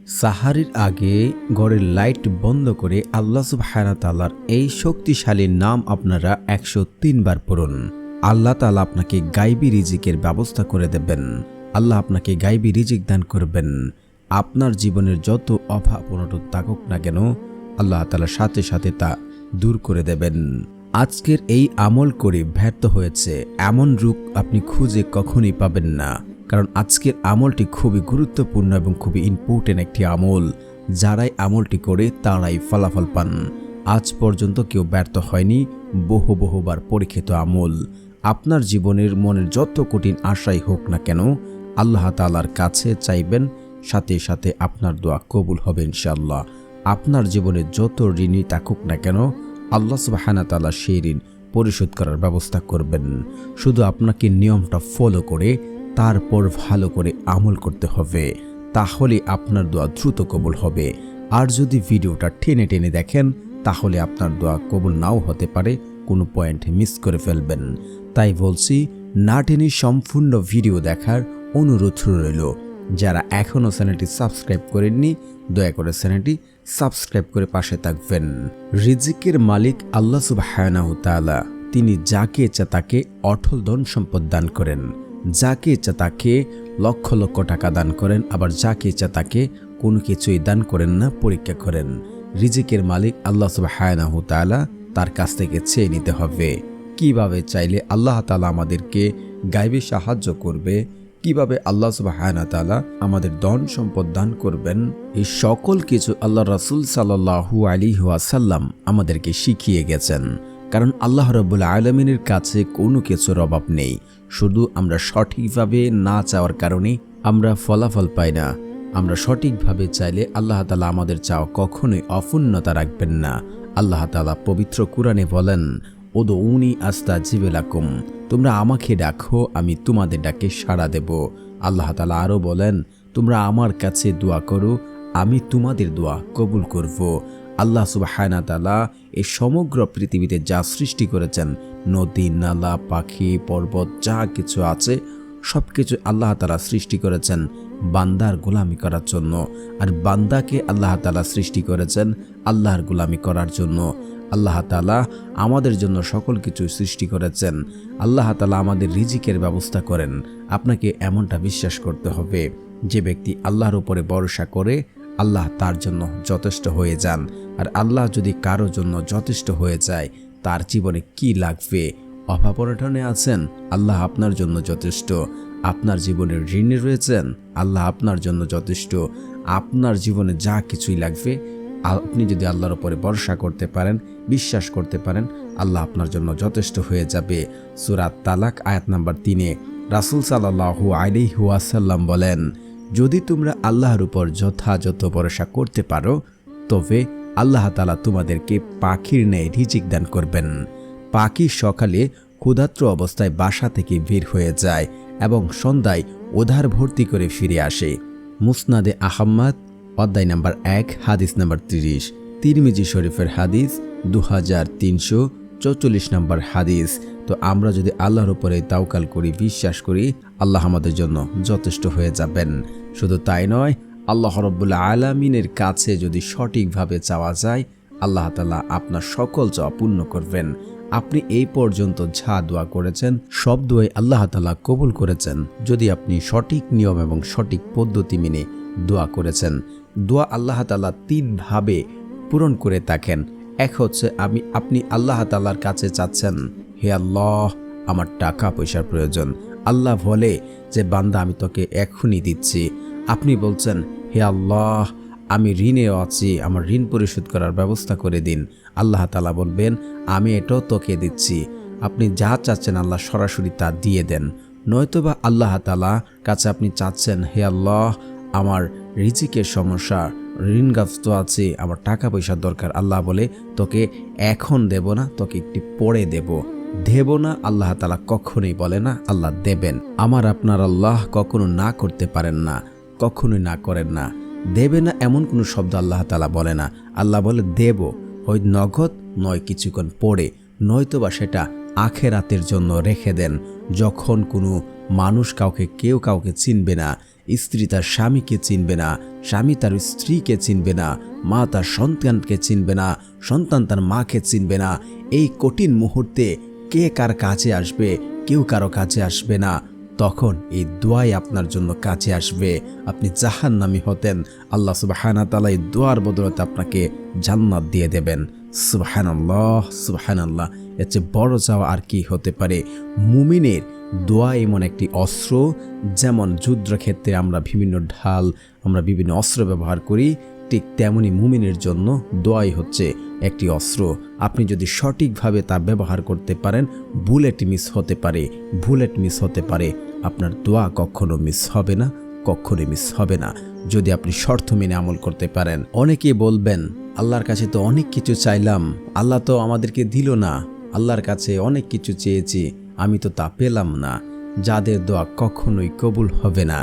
সাহারির আগে ঘরের লাইট বন্ধ করে আল্লাহ সুবহানাহু ওয়া তাআলার এই শক্তিশালী নাম আপনারা 103 বার পড়ুন। আল্লাহ তাআলা আপনাকে গায়বী রিজিকের ব্যবস্থা করে দেবেন। আল্লাহ আপনাকে গায়বী রিজিক দান করবেন। আপনার জীবনের যত অভাব অনটন থাকুক না কেন, আল্লাহ তাআলা সাথে সাথে তা দূর করে দেবেন। আজকের এই আমল করে ব্যর্থ হয়েছে এমন রূপ আপনি খুঁজে কখনই পাবেন না, কারণ আজকের আমলটি খুবই গুরুত্বপূর্ণ এবং খুবই ইম্পর্টেন্ট একটি আমল। যারাই আমলটি করে তারাই ফলাফল পান। আজ পর্যন্ত কেউ ব্যর্থ হয়নি। বহুবার পরীক্ষিত আমল। আপনার জীবনের মনের যত কঠিন আশাই হোক না কেন, আল্লাহ তাআলার কাছে চাইবেন, সাথে সাথে আপনার দোয়া কবুল হবে ইনশাআল্লাহ। আপনার জীবনে যত ঋণই থাকুক না কেন, আল্লাহ সুবহানাহু ওয়া তাআলা সেই ঋণ পরিশোধ করার ব্যবস্থা করবেন। শুধু আপনাকে নিয়মটা ফলো করে তারপর ভালো করে আমল করতে হবে, তাহলে আপনার দোয়া দ্রুত কবুল হবে। আর যদি ভিডিওটা টেনে টেনে দেখেন, তাহলে আপনার দোয়া কবুল নাও হতে পারে, কোনো পয়েন্ট মিস করে ফেলবেন। তাই বলছি, না টেনে সম্পূর্ণ ভিডিও দেখার অনুরোধ রইল। যারা এখনও চ্যানেলটি সাবস্ক্রাইব করেননি, দয়া করে চ্যানেলটি সাবস্ক্রাইব করে পাশে থাকবেন। রিজিকের মালিক আল্লাহ সুবহানাহু ওয়া তাআলা, তিনি যাকে ইচ্ছা তাকে অটল ধন সম্পদ দান করেন, যাকে ইচ্ছা তাকে লক্ষ লক্ষ টাকা দান করেন, আবার যাকে ইচ্ছা তাকে কোনো কিছুই দান করেন না, পরীক্ষা করেন। রিজিকের মালিক আল্লাহ সুবহানাহু ওয়া তাআলা, তার কাছ থেকে চেয়ে নিতে হবে। কিভাবে চাইলে আল্লাহ তাআলা আমাদেরকে গায়বী সাহায্য করবে, কিভাবে আল্লাহ সুবহানাহু ওয়া তাআলা আমাদের ধন সম্পদ দান করবেন, এই সকল কিছু আল্লাহ রাসূল সাল্লাল্লাহু আলাইহি ওয়াসাল্লাম আমাদেরকে শিখিয়ে গেছেন। কারণ আল্লাহ রাব্বুল আলামিনের কাছে কোনো কিছুর অভাব নেই। শুধু আমরা সঠিকভাবে না চাওয়ার কারণে আমরা ফলাফল পাই না। আমরা সঠিকভাবে চাইলে আল্লাহ তাআলা আমাদের চাওয়া কখনোই অপূর্ণতা রাখবেন না। আল্লাহ তাআলা পবিত্র কুরআনে বলেন, উদউনি আস্তাজিব লাকুম, তোমরা আমাকে ডাকো, আমি তোমাদের ডাকে সাড়া দেব। আল্লাহ তাআলা আরও বলেন, তোমরা আমার কাছে দোয়া করো, আমি তোমাদের দোয়া কবুল করব। আল্লাহ সুবহানাহু ওয়া তাআলা এই সমগ্র পৃথিবীতে যা সৃষ্টি করেছেন, নদী, নালা, পাখি, পর্বত, যা কিছু আছে সব কিছু আল্লাহ তাআলা সৃষ্টি করেছেন বান্দার গোলামি করার জন্য। আর বান্দাকে আল্লাহ তাআলা সৃষ্টি করেছেন আল্লাহর গোলামি করার জন্য। আল্লাহ তাআলা আমাদের জন্য সকল কিছু সৃষ্টি করেছেন। আল্লাহ তাআলা আমাদের রিজিকের ব্যবস্থা করেন। আপনাকে এমনটা বিশ্বাস করতে হবে, যে ব্যক্তি আল্লাহর উপরে ভরসা করে, আল্লাহ তার জন্য যথেষ্ট হয়ে যান। আর আল্লাহ যদি কারো জন্য যথেষ্ট হয়ে যায়, তার জীবনে কি লাগবে? অভাব অনটনে আছেন, আল্লাহ আপনার জন্য যথেষ্ট। আপনার জীবনে ঋণে রয়েছেন, আল্লাহ আপনার জন্য যথেষ্ট। আপনার জীবনে যা কিছুই লাগবে, আপনি যদি আল্লাহর উপরে ভরসা করতে পারেন, বিশ্বাস করতে পারেন, আল্লাহ আপনার জন্য যথেষ্ট হয়ে যাবে। সূরা তালাক আয়াত নাম্বার 3-এ রাসূল সাল্লাল্লাহু আলাইহি ওয়াসাল্লাম বলেন, যদি তোমরা আল্লাহর উপর যথাযথ ভরসা করতে পারো, তবে আল্লাহ তাআলা তোমাদেরকে পাখির ন্যায় রিজিক দান করবেন। পাখি সকালে ক্ষুধার্ত অবস্থায় বাসা থেকে বের হয়ে যায় এবং সন্ধ্যায় উধার ভর্তি করে ফিরে আসে। মুসনাদে আহমদ অধ্যায় নাম্বার 1 হাদিস নাম্বার 30, তিরমিজি শরীফের হাদিস 2344 নম্বর হাদিস। তো আমরা যদি আল্লাহর উপরে তাওয়াক্কুল করি, বিশ্বাস করি, আল্লাহ আমাদের জন্য যথেষ্ট হয়ে যাবেন। শুধু তাই নয়, আল্লাহ রাব্বুল আলামিনের কাছে যদি সঠিকভাবে চাওয়া যায়, আল্লাহ তাআলা আপনার সকল চাওয়া পূর্ণ করবেন। আপনি এই পর্যন্ত যা দোয়া করেছেন, সব দোয়াই আল্লাহ তাআলা কবুল করেছেন, যদি আপনি সঠিক নিয়ম এবং সঠিক পদ্ধতি মেনে দোয়া করেছেন। দোয়া আল্লাহ তাআলা 3 ভাবে পূরণ করে থাকেন। এক হচ্ছে, আপনি আল্লাহ তাআলার কাছে চাচ্ছেন, হে আল্লাহ, আমার টাকা পয়সার প্রয়োজন। আল্লাহ বলে যে, বান্দা আমি তোকে এখনই দিচ্ছি। আপনি বলছেন, হে আল্লাহ, আমি ঋণে আছি, আমার ঋণ পরিশোধ করার ব্যবস্থা করে দিন। আল্লাহ তাআলা বলবেন, আমি এটাও তোকে দিচ্ছি। আপনি যা চাচ্ছেন আল্লাহ সরাসরি তা দিয়ে দেন। নয়তোবা আল্লাহ তাআলা কাছে আপনি চাচ্ছেন, হে আল্লাহ, আমার রিজিকের সমস্যা, ঋণগ্রস্ত আছে, আমার টাকা পয়সার দরকার। আল্লাহ বলে, তোকে এখন দেব না, তোকে একটু পরে দেব না। আল্লাহ তাআলা কখনোই বলে না, আল্লাহ দেবেন। আমার আপনার আল্লাহ কখনো না করতে পারেন না, কখনোই না করেন না। দেবে না এমন কোনো শব্দ আল্লাহ তাআলা বলে না। আল্লাহ বলে দেব, হয় নগদ, নয় কিছুক্ষণ পরে, নয়তোবা সেটা আখিরাতের জন্য রেখে দেন। যখন কোনো মানুষ কেউ কাউকে চিনবে না, স্ত্রী তার স্বামীকে চিনবে না, স্বামী তার স্ত্রীকে চিনবে না, মা তার সন্তানকে চিনবে না, সন্তান তার মাকে চিনবে না। এই কঠিন মুহূর্তে কে কার কাছে আসবে? কেউ কারো কাছে আসবে না। তখন এই দোয়াই আপনার জন্য কাছে আসবে। আপনি জাহান্নামী হতেন, আল্লাহ সুবহানাহু ওয়া তাআলা এই দোয়ার বদলতে আপনাকে জান্নাত দিয়ে দেবেন। সুবহানাল্লাহ, সুবহানাল্লাহ। এর চেয়ে বড় চাওয়া আর কি হতে পারে? মুমিনের দোয়া এমন একটি অস্ত্র, যেমন যুদ্ধক্ষেত্রে আমরা বিভিন্ন ঢাল, আমরা বিভিন্ন অস্ত্র ব্যবহার করি, ঠিক তেমনি মুমিনের জন্য দোয়াই হচ্ছে একটি অস্ত্র। আপনি যদি সঠিকভাবে তা ব্যবহার করতে পারেন, বুলেট মিস হতে পারে। আপনার দোয়া কখনো মিস হবে না, কখনোই মিস হবে না, যদি আপনি শর্ত মেনে আমল করতে পারেন। অনেকে বলবেন, আল্লাহর কাছে তো অনেক কিছু চাইলাম, আল্লাহ তো আমাদেরকে দিল না। আল্লাহর কাছে অনেক কিছু চেয়েছি, আমি তো তা পেলাম না। যাদের দোয়া কখনোই কবুল হবে না,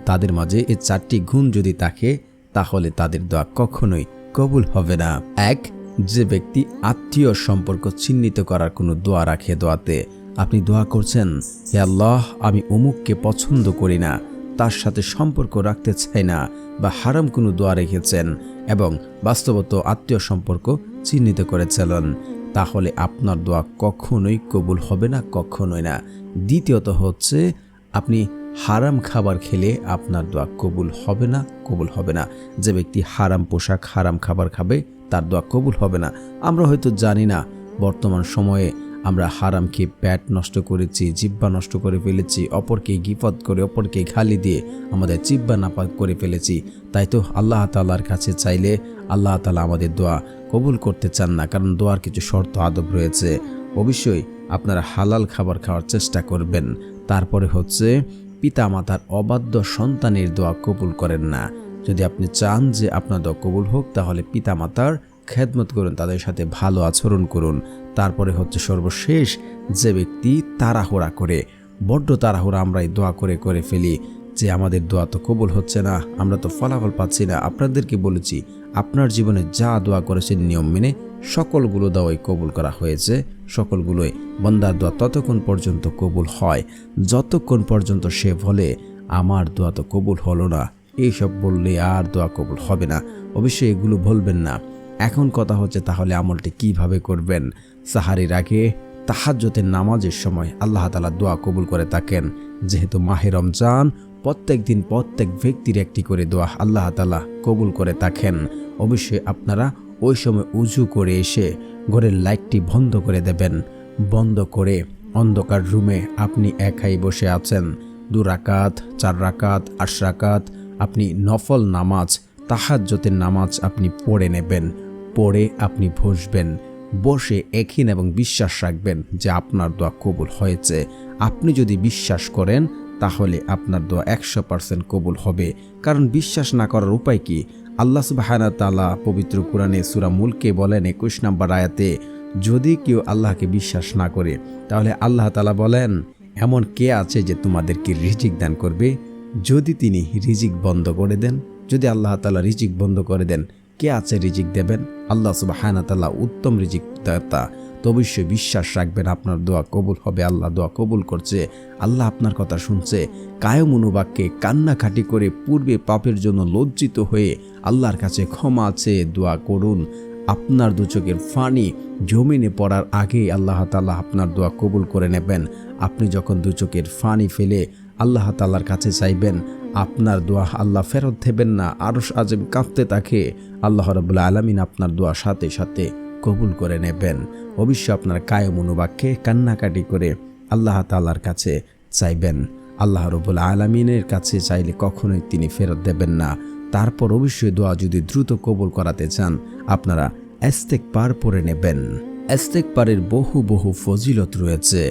তাদের মাঝে এই 4টি গুণ যদি থাকে, তাহলে তাদের দোয়া কখনোই কবুল হবে না। 1, যে ব্যক্তি আত্মীয় সম্পর্ক চিহ্নিত করার কোনো দোয়া রাখে। দোয়াতে আপনি দোয়া করছেন, হে আল্লাহ, আমি অমুককে পছন্দ করি না, তার সাথে সম্পর্ক রাখতে চাই না, বা হারাম কোনো দোয়া রেখেছেন এবং বাস্তবত আত্মীয় সম্পর্ক চিহ্নিত করেছিলেন, তাহলে আপনার দোয়া কখনোই কবুল হবে না, কখনোই না। দ্বিতীয়ত হচ্ছে, আপনি হারাম খাবার খেলে আপনার দোয়া কবুল হবে না। যে ব্যক্তি হারাম পোশাক, হারাম খাবার খাবে, তার দোয়া কবুল হবে না। আমরা হয়তো জানি না, বর্তমান সময়ে আমরা হারাম খেয়ে পেট নষ্ট করেছি, জিহ্বা নষ্ট করে ফেলেছি, অপরকে গিফত করে, অপরকে গালি দিয়ে আমাদের জিহ্বা নাপাক করে ফেলেছি। তাই তো আল্লাহ তাআলার কাছে চাইলে আল্লাহ তাআলা আমাদের দোয়া কবুল করতে চান না, কারণ দোয়ার কিছু শর্ত আদব রয়েছে। অবশ্যই আপনারা হালাল খাবার খাওয়ার চেষ্টা করবেন। তারপরে হচ্ছে, পিতামাতার অবাধ্য সন্তানের দোয়া কবুল করেন না। যদি আপনি চান যে আপনার দোয়া কবুল হোক, তাহলে পিতামাতার খেদমত করুন, তাদের সাথে ভালো আচরণ করুন। তারপরে হচ্ছে সর্বশেষ, যে ব্যক্তি তাড়াহুড়া করে, বড্ড তাড়াহুড়া আমরা এই দোয়া করে ফেলি, যে আমাদের দোয়া তো কবুল হচ্ছে না, আমরা তো ফলাফল পাচ্ছি না। আপনাদেরকে বলেছি, আপনার জীবনে যা দোয়া করেছেন নিয়ম মেনে সকলগুলো দোয়াই কবুল করা হয়েছে। সকলগুলোই বান্দার দোয়া ততক্ষণ পর্যন্ত কবুল হয় যতক্ষণ পর্যন্ত সে বলে, আমার দোয়া তো কবুল হলো না। এইসব বললে আর দোয়া কবুল হবে না। অবশ্যই এগুলো বলবেন না। এখন কথা হচ্ছে, তাহলে আমলটি কিভাবে করবেন? সাহারির আগে তাহাজ্জুদের নামাজের সময় আল্লাহ তাআলা দোয়া কবুল করে থাকেন। যেহেতু মাহে রমজান, প্রত্যেক দিন প্রত্যেক ব্যক্তির একটি করে দোয়া আল্লাহ তাআলা কবুল করে থাকেন। অবশ্যই আপনারা ওই সময় উজু করে এসে ঘরের লাইটটি বন্ধ করে দেবেন। বন্ধ করে অন্ধকার রুমে আপনি একাই বসে আছেন। 2 রাকাত, 4 রাকাত, 8 রাকাত আপনি নফল নামাজ, তাহাজ্জুদের নামাজ আপনি পড়ে নেবেন। পড়ে আপনি বসবেন। বসে একই এবং বিশ্বাস রাখবেন যে আপনার দোয়া কবুল হয়েছে। আপনি যদি বিশ্বাস করেন, তাহলে আপনার দোয়া 100% কবুল হবে। কারণ বিশ্বাস না করার উপায় কি? আল্লাহ সুবহানাহু ওয়া তাআলা পবিত্র কোরআনে সূরা মুলকে বলেন 21 নম্বর আয়াতে, যদি কেউ আল্লাহকে বিশ্বাস না করে, তাহলে আল্লাহ তাআলা বলেন, এমন কে আছে যে তোমাদেরকে রিজিক দান করবে? যদি তিনি রিজিক বন্ধ করে দেন, যদি আল্লাহ তাআলা রিজিক বন্ধ করে দেন, কে আছে রিজিক দেবেন? আল্লাহ সুবহানাহু ওয়া তাআলা উত্তম রিজিক দাতা। তো অবশ্যই বিশ্বাস রাখবেন, আপনার দোয়া কবুল হবে। আল্লাহ দোয়া কবুল করছে, আল্লাহ আপনার কথা শুনছে। কায়ম অনুবাক্যে কান্নাকাটি করে পূর্বে পাপের জন্য লজ্জিত হয়ে আল্লাহর কাছে ক্ষমা চেয়ে দোয়া করুন। আপনার 2 চোখের পানি জমিনে পড়ার আগেই আল্লাহ তাআলা আপনার দোয়া কবুল করে নেবেন। আপনি যখন 2 চোখের পানি ফেলে আল্লাহ তাআলার কাছে চাইবেন, আপনার দোয়া আল্লাহ ফেরত দেবেন না। আরশ আযম কাঁপতে থাকে, আল্লাহ রাব্বুল আলামিন আপনার দোয়া সাথে সাথে কবুল করে নেবেন। অবশ্যই আপনার কায়ম অনুবাক্যে কান্নাকাটি করে আল্লাহ তাআলার কাছে চাইবেন। আল্লাহ রাব্বুল আলামিনের কাছে চাইলে কখনোই তিনি ফেরত দেবেন না। তারপর অবশ্যই দোয়া যদি দ্রুত কবুল করাতে চান, আপনারা ইস্তেগফার পড়ে নেবেন। ইস্তেগফারের বহু ফজিলত রয়েছে,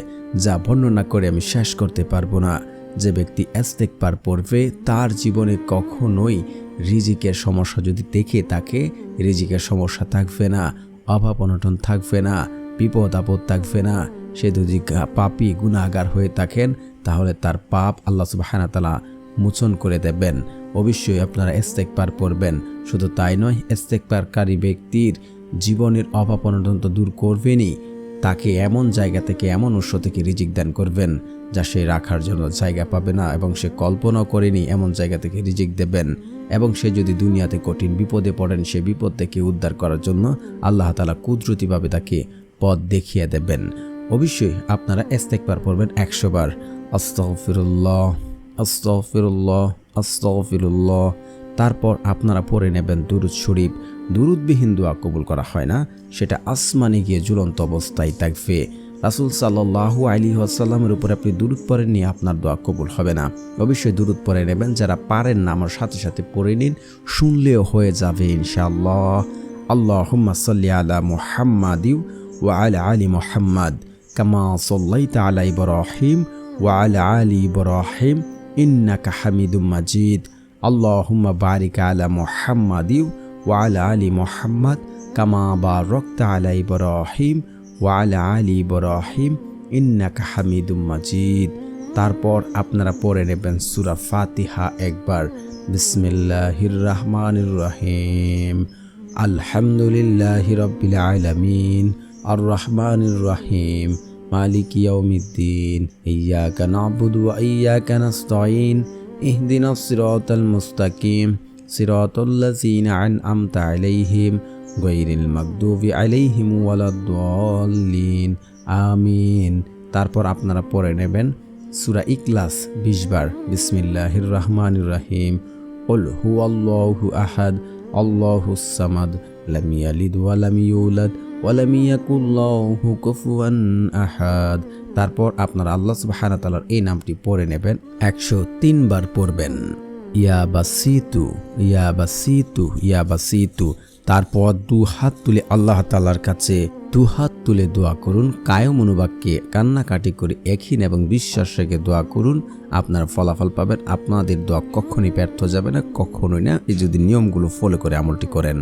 যা বর্ণনা করে আমি শেষ করতে পারবো না। যে ব্যক্তি ইস্তেগফার পড়বে, তার জীবনে কখনোই রিজিকের সমস্যা যদি দেখে থাকে, রিজিকের সমস্যা থাকবে না, অভাব অনটন থাকবে না, বিপদ আপদ থাকবে না। সে যদি পাপী গুনাহগার হয়ে থাকেন, তাহলে তার পাপ আল্লাহ সুবহানাহু ওয়া তাআলা মোচন করে দেবেন। অবশ্যই আপনারা ইস্তেগফার পড়বেন। শুধু তাই নয়, ইস্তেগফারকারী ব্যক্তির জীবনের অভাব অনটন তো দূর করবেনই, তাকে এমন জায়গা থেকে এমন উৎস থেকে রিজিক দান করবেন যা সে রাখার জন্য জায়গা পাবে না এবং সে কল্পনাও করেনি এমন জায়গা থেকে রিজিক দেবেন। এবং সে যদি দুনিয়াতে কঠিন বিপদে পড়েন সে বিপদ থেকে উদ্ধার করার জন্য আল্লাহ তাআলা কুদরতিভাবে তাকে পথ দেখিয়ে দেবেন। অবশ্যই আপনারা ইস্তেগফার পড়বেন 100 বার। আস্তাগফিরুল্লাহ, আস্তাগফিরুল্লাহ, আস্তাগফিরুল্লাহ। তারপর আপনারা পড়ে নেবেন দুরুদ শরীফ। দুরুদবিহীন দোয়া কবুল করা হয় না, সেটা আসমানে গিয়ে ঝুলন্ত অবস্থায় থাকবে। রাসূল সাল্লাল্লাহু আলাইহি ওয়াসাল্লামের উপর আপনি দুরুদ পড়েননি, আপনার দোয়া কবুল হবে না। অবশ্যই দুরুদ পড়ে নেবেন। যারা পারেন না আমার সাথে সাথে পড়ে নিন, শুনলেও হয়ে যাবে ইনশাআল্লাহ। আল্লাহুম্মা সাল্লি আলা মুহাম্মাদি ওয়া আলা আলি মুহাম্মাদ কামা সাল্লাইতা আলা ইব্রাহিম ওয়া আলা আলি ইব্রাহিম ইন্নাকা হামিদুম মাজিদ। আল্লাহুম্মা বারিক আলা মুহাম্মাদি ওয়া আলা আলি মুহাম্মাদ কামা বারাকতা আলা ইব্রাহিম ওয়া আলা আলি ইব্রাহিম ইন্নাকা হামিদুম মাজিদ। তারপর আপনারা পড়ে নেবেন সূরা ফাতিহা একবার। বিসমিল্লাহির রহমানির রহিম, আলহামদুলিল্লাহি রাব্বিল আলামিন, আর রহমানির রহিম, মালিকি ইয়াউমিদ্দিন, ইয়্যাকা না'বুদু ওয়া ইয়্যাকা নাস্তাঈন, ইহদিনাস সিরাতাল মুস্তাকিম, সিরাতাল্লাযীনা আন'আমতা আলাইহিম গায়রিল মাগদুবি আলাইহিম ওয়ালাদ-দাল্লিন, আমিন। তারপর আপনারা পড়ে নেবেন সূরা ইখলাস 20 বার। বিসমিল্লাহির রহমানির রহিম, কুল হুয়াল্লাহু আহাদ, আল্লাহুস সামাদ, লাম ইয়ালিদ ওয়া লাম ইউলাদ ওয়া লাম ইয়াকুল লাহু কুফুয়ান আহাদ। তারপর আপনারা আল্লাহ সুবহানাহু ওয়া তাআলার এই নামটি পড়ে নেবেন, 103 বার পড়বেন, ইয়া বাসিতু, ইয়া বাসিতু, ইয়া বাসিতু। তারপর 2 হাত তুলে আল্লাহ তাআলার কাছে 2 হাত তুলে দোয়া করুন। কায়ম অনুবাক্যে কান্নাকাটি করে একহীন এবং বিশ্বাস রেখে দোয়া করুন, আপনার ফলাফল পাবেন। আপনাদের দোয়া কখনোই ব্যর্থ যাবে না, কখনোই না, এই যদি নিয়মগুলো ফলো করে আমলটি করেন।